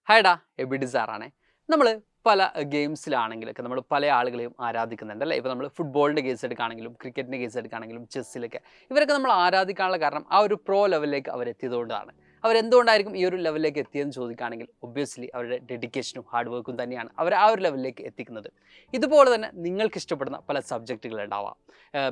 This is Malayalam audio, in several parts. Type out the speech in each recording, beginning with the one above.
ഹായ്ഡാ എബിഡി സാറാണേ. നമ്മൾ പല ഗെയിംസിലാണെങ്കിലൊക്കെ നമ്മൾ പല ആളുകളെയും ആരാധിക്കുന്നുണ്ട് അല്ലേ. ഇപ്പോൾ നമ്മൾ ഫുട്ബോളിൻ്റെ കേസ് എടുക്കുകയാണെങ്കിലും ക്രിക്കറ്റിൻ്റെ കേസ് എടുക്കുകയാണെങ്കിലും ചെസ്സിലൊക്കെ ഇവരൊക്കെ നമ്മൾ ആരാധിക്കാനുള്ള കാരണം ആ ഒരു പ്രോ ലെവലിലേക്ക് അവരെത്തിയതുകൊണ്ടാണ്. അവരെന്തുകൊണ്ടായിരിക്കും ഈ ഒരു ലെവലിലേക്ക് എത്തിയെന്ന് ചോദിക്കുകയാണെങ്കിൽ ഒബ്വിയസ്ലി അവരുടെ ഡെഡിക്കേഷനും ഹാർഡ് വർക്കും തന്നെയാണ് അവർ ആ ഒരു ലെവലിലേക്ക് എത്തിക്കുന്നത്. ഇതുപോലെ തന്നെ നിങ്ങൾക്ക് ഇഷ്ടപ്പെടുന്ന പല സബ്ജക്റ്റുകൾ ഉണ്ടാവാം.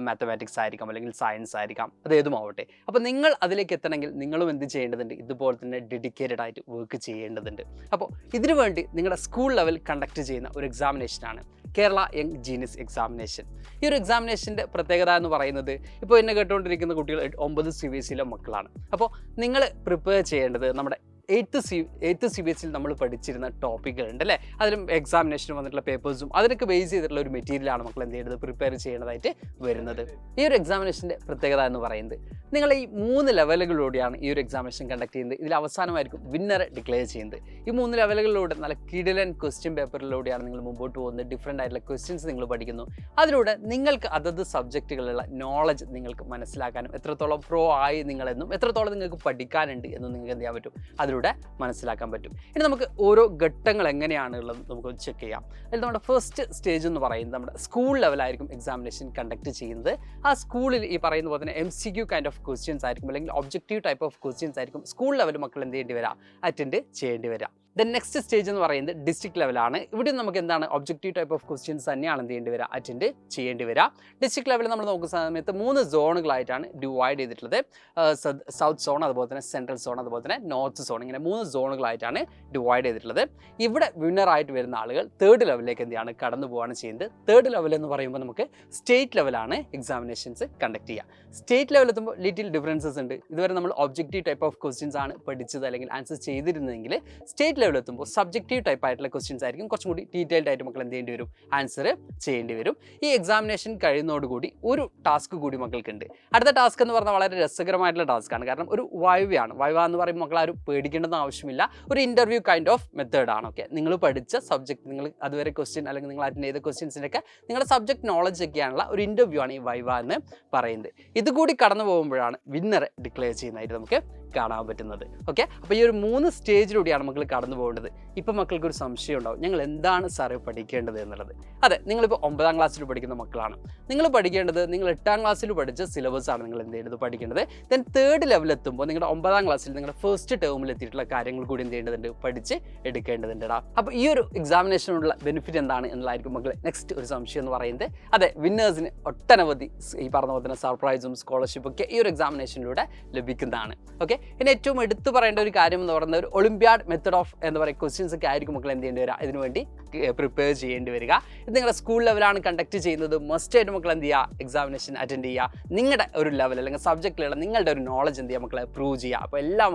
മാത്തമാറ്റിക്സ് ആയിരിക്കാം, അല്ലെങ്കിൽ സയൻസ് ആയിരിക്കാം, അതേതുമാവട്ടെ. അപ്പോൾ നിങ്ങൾ അതിലേക്ക് എത്തണമെങ്കിൽ നിങ്ങളും എന്ത് ചെയ്യേണ്ടതുണ്ട്? ഇതുപോലെ തന്നെ ഡെഡിക്കേറ്റഡ് ആയിട്ട് വർക്ക് ചെയ്യേണ്ടതുണ്ട്. അപ്പോൾ ഇതിനു വേണ്ടി നിങ്ങളുടെ സ്കൂൾ ലെവൽ കണ്ടക്ട് ചെയ്യുന്ന ഒരു എക്സാമിനേഷനാണ് കേരള യങ് ജീനിയസ് എക്സാമിനേഷൻ. ഈ ഒരു എക്സാമിനേഷൻ്റെ പ്രത്യേകത എന്ന് പറയുന്നത്, ഇപ്പോൾ എന്നെ കേട്ടുകൊണ്ടിരിക്കുന്ന കുട്ടികൾ 9 CBSE മക്കളാണ്. അപ്പോൾ നിങ്ങൾ പ്രിപ്പയർ ചെയ്യേണ്ടത് നമ്മുടെ 8th CBSE നമ്മൾ പഠിച്ചിരുന്ന ടോപ്പിക്കുകളുണ്ട് അല്ലേ. അതിലും എക്സാമിനേഷന് വന്നിട്ടുള്ള പേപ്പേഴ്സും അതിനൊക്കെ ബേസ് ചെയ്തിട്ടുള്ള ഒരു മെറ്റീരിയലാണ് മക്കൾ എന്ത് ചെയ്യുന്നത്, പ്രിപ്പയർ ചെയ്യേണ്ടതായിട്ട് വരുന്നത്. ഈ ഒരു എക്സാമിനേഷൻ്റെ പ്രത്യേകത എന്ന് പറയുന്നത്, നിങ്ങൾ ഈ 3 ലെവലുകളിലൂടെയാണ് ഈ ഒരു എക്സാമിനേഷൻ കണ്ടക്ട് ചെയ്യുന്നത്. ഇതിൽ അവസാനമായിരിക്കും വിന്നറെ ഡിക്ലെയർ ചെയ്യുന്നത്. ഈ 3 ലെവലുകളിലൂടെ നല്ല കിടിലൻ ക്വസ്റ്റ്യൻ പേപ്പറിലൂടെയാണ് നിങ്ങൾ മുമ്പോട്ട് പോകുന്നത്. ഡിഫറെൻ്റ് ആയിട്ടുള്ള ക്വസ്റ്റ്യൻസ് നിങ്ങൾ പഠിക്കുന്നു. അതിലൂടെ നിങ്ങൾക്ക് അതത് സബ്ജക്റ്റുകളിലുള്ള നോളജ് നിങ്ങൾക്ക് മനസ്സിലാക്കാനും എത്രത്തോളം പ്രോ ആയി നിങ്ങളെന്നും എത്രത്തോളം നിങ്ങൾക്ക് പഠിക്കാനുണ്ട് എന്നും നിങ്ങൾക്ക് എന്ത് ചെയ്യാൻ പറ്റും, അതിലൂടെ മനസ്സിലാക്കാൻ പറ്റും. ഇനി നമുക്ക് ഓരോ ഘട്ടങ്ങൾ എങ്ങനെയാണുള്ളത് നമുക്ക് ചെക്ക് ചെയ്യാം. അതിൽ നമ്മുടെ ഫസ്റ്റ് സ്റ്റേജ് എന്ന് പറയുന്നത് നമ്മുടെ സ്കൂൾ ലെവലായിരിക്കും എക്സാമിനേഷൻ കണ്ടക്ട് ചെയ്യുന്നത്. ആ സ്കൂളിൽ ഈ പറയുന്ന പോലെ തന്നെ MCQ കൈൻഡ് ഓഫ് ക്വസ്റ്റ്യൻസ് ആയിരിക്കും, അല്ലെങ്കിൽ ഒബ്ജക്റ്റീവ് ടൈപ്പ് ഓഫ് ക്വസ്റ്റ്യൻസ് ആയിരിക്കും സ്കൂൾ ലെവൽ മക്കൾ എന്ത് ചെയ്യേണ്ടി വരിക, അറ്റൻഡ് ചെയ്യേണ്ടി വരിക. ദെൻ നെക്സ്റ്റ് സ്റ്റേജ് എന്ന് പറയുന്നത് ഡിസ്ട്രിക്ട് ലെവലാണ്. ഇവിടെ നമുക്ക് എന്താണ്, ഒബ്ജക്റ്റീവ് ടൈപ്പ് ഓഫ് ക്വസ്റ്റ്യൻസ് തന്നെയാണ് എന്ത് ചെയ്യേണ്ടി വരിക, അറ്റൻഡ് ചെയ്യേണ്ടി വരിക. ഡിസ്ട്രിക്ട് ലെവലിൽ നമ്മൾ നോക്കുന്ന സമയത്ത് 3 സോണുകളായിട്ടാണ് ഡിവൈഡ് ചെയ്തിട്ടുള്ളത്. സൗത്ത് സോൺ, അതുപോലെ തന്നെ സെൻട്രൽ സോൺ, അതുപോലെ തന്നെ നോർത്ത് സോൺ, ഇങ്ങനെ 3 സോണുകളായിട്ടാണ് ഡിവൈഡ് ചെയ്തിട്ടുള്ളത്. ഇവിടെ വിന്നറായിട്ട് വരുന്ന ആളുകൾ 3rd ലെവലിലേക്ക് എന്ത് ചെയ്യാണ്, കടന്നു പോവുകയാണ് ചെയ്യുന്നത്. 3rd ലെവൽ എന്ന് പറയുമ്പോൾ നമുക്ക് സ്റ്റേറ്റ് ലെവലാണ് എക്സാമിനേഷൻസ് കണ്ടക്ട് ചെയ്യുക. സ്റ്റേറ്റ് ലെവൽ എത്തുമ്പോൾ ലിറ്റിൽ ഡിഫറൻസസ് ഉണ്ട്. ഇതുവരെ നമ്മൾ ഒബ്ജക്റ്റീവ് ടൈപ്പ് ഓഫ് ക്വസ്റ്റ്യൻസ് ആണ് പഠിച്ചത് അല്ലെങ്കിൽ ആൻസർ ചെയ്തിരുന്നതെങ്കിൽ സ്റ്റേറ്റ് ലെവൽ എത്തുമ്പോൾ സബ്ജക്റ്റീവ് ടൈപ്പ് ആയിട്ടുള്ള ക്വസ്റ്റ്യൻസ് ആയിരിക്കും കുറച്ചും കൂടി ഡീറ്റെയിൽഡ് ആയിട്ട് മക്കൾ എന്ത് ചെയ്യേണ്ടി വരും, ആൻസർ ചെയ്യേണ്ടി വരും. ഈ എക്സാമിനേഷൻ കഴിയുന്നതോടുകൂടി ഒരു ടാസ്ക് കൂടി മക്കൾക്കുണ്ട്. അടുത്ത ടാസ്ക് എന്ന് പറഞ്ഞാൽ വളരെ രസകരമായിട്ടുള്ള ടാസ്ക്കാണ്. കാരണം ഒരു വൈവയാണ്. വൈവ എന്ന് പറയുമ്പോൾ മക്കൾ ആരും പേടിക്കേണ്ടെന്ന് ആവശ്യമില്ല. ഒരു ഇൻ്റർവ്യൂ കൈൻഡ് ഓഫ് മെത്തേഡാണ്. ഓക്കെ, നിങ്ങൾ പഠിച്ച സബ്ജക്ട്, നിങ്ങൾ അതുവരെ ക്വസ്റ്റ്യൻ അല്ലെങ്കിൽ നിങ്ങൾ അറ്റൻഡ് ചെയ്ത ക്വസ്റ്റ്യൻസിൻ്റെയൊക്കെ നിങ്ങളുടെ സബ്ജക്ട് നോളജ് ഒക്കെയാണുള്ള ഒരു ഇൻ്റർവ്യൂ ആണ് ഈ വൈവ എന്ന് പറയുന്നത്. ഇതുകൂടി കടന്നു പോകുമ്പോഴാണ് വിന്നറെ ഡിക്ലെയർ ചെയ്യുന്നതായിട്ട് നമുക്ക് കാണാൻ പറ്റുന്നത്. ഓക്കെ, അപ്പോൾ ഈ ഒരു 3 സ്റ്റേജിലൂടെയാണ് മക്കൾ കടന്നു പോകേണ്ടത്. ഇപ്പം മക്കൾക്ക് ഒരു സംശയം ഉണ്ടാവും, ഞങ്ങൾ എന്താണ് സാറേ പഠിക്കേണ്ടത് എന്നുള്ളത്. അതെ, നിങ്ങളിപ്പോൾ 9ാം ക്ലാസ്സിൽ പഠിക്കുന്ന മക്കളാണ്. നിങ്ങൾ പഠിക്കേണ്ടത് നിങ്ങൾ 8ാം ക്ലാസ്സിൽ പഠിച്ച സിലബസ് ആണ് നിങ്ങൾ എന്ത് ചെയ്യുന്നത്, പഠിക്കേണ്ടത്. ദെൻ 3rd ലെവൽ എത്തുമ്പോൾ നിങ്ങളുടെ 9ാം ക്ലാസ്സിൽ നിങ്ങളുടെ ഫസ്റ്റ് ടേമിൽ എത്തിയിട്ടുള്ള കാര്യങ്ങൾ കൂടി എന്ത് ചെയ്യേണ്ടതുണ്ട്, പഠിച്ച് എടുക്കേണ്ടതുണ്ടാ. അപ്പോൾ ഈ ഒരു എക്സാമിനേഷനുള്ള ബെനിഫിറ്റ് എന്താണ് എന്നുള്ളതായിരിക്കും മക്കളെ നെക്സ്റ്റ് ഒരു സംശയം എന്ന് പറയുന്നത്. അതെ, വിന്നേഴ്സിന് ഒട്ടനവധി ഈ പറഞ്ഞ പോലെ തന്നെ സർപ്രൈസും സ്കോളർഷിപ്പും ഒക്കെ ഈ ഒരു എക്സാമിനേഷനിലൂടെ ലഭിക്കുന്നതാണ്. ഓക്കെ, ഇനി ഏറ്റവും എടുത്തു പറയേണ്ട ഒരു കാര്യം എന്ന് പറയുന്നത് ഒരു ഒളിമ്പ്യാഡ് മെത്തഡ് ഓഫ് എന്താ പറയുക ക്വസ്റ്റ്യൻസ് ഒക്കെ ആയിരിക്കും മക്കൾ എന്ത് ചെയ്യേണ്ടി വരിക, ഇതിനുവേണ്ടി പ്രിപ്പയർ ചെയ്യേണ്ടി വരിക. ഇത് നിങ്ങളുടെ സ്കൂൾ ലെവലാണ് കണ്ടക്ട് ചെയ്യുന്നത്. മസ്റ്റ് ആയിട്ട് മക്കൾ എന്ത് ചെയ്യുക, എക്സാമിനേഷൻ അറ്റൻഡ് ചെയ്യുക. നിങ്ങളുടെ ഒരു ലെവൽ അല്ലെങ്കിൽ സബ്ജക്റ്റിലുള്ള നിങ്ങളുടെ ഒരു നോളജ് എന്ത് ചെയ്യുക മക്കളെ പ്രൂവ് ചെയ്യുക. അപ്പോൾ എല്ലാ